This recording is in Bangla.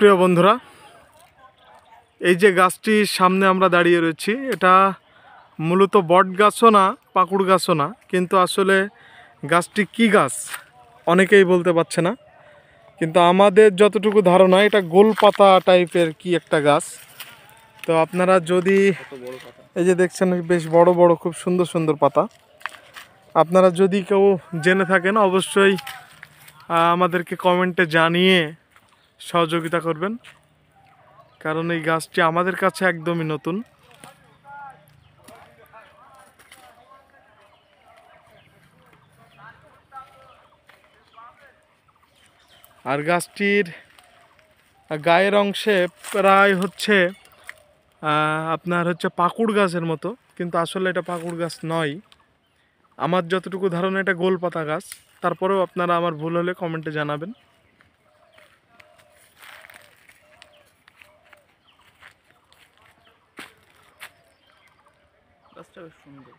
প্রিয় বন্ধুরা, এই যে গাছটির সামনে আমরা দাঁড়িয়ে রয়েছি, এটা মূলত বট গাছও না, পাকুড় গাছও না, কিন্তু আসলে গাছটি কি গাছ অনেকেই বলতে পারছে না। কিন্তু আমাদের যতটুকু ধারণা, এটা গোল পাতা টাইপের কি একটা গাছ। তো আপনারা যদি এই যে দেখছেন, বেশ বড় বড় খুব সুন্দর সুন্দর পাতা, আপনারা যদি কেউ জেনে থাকেন অবশ্যই আমাদেরকে কমেন্টে জানিয়ে সহযোগিতা করবেন, কারণ এই গাছটি আমাদের কাছে একদমই নতুন। আর গাছটির গায়ের অংশে প্রায় হচ্ছে আপনার হচ্ছে পাকুড় গাছের মতো, কিন্তু আসলে এটা পাকুড় গাছ নয়। আমার যতটুকু ধারণা এটা গোলপাতা গাছ। তারপরেও আপনারা আমার ভুল হলে কমেন্টে জানাবেন। গাছটা বেশ সুন্দর।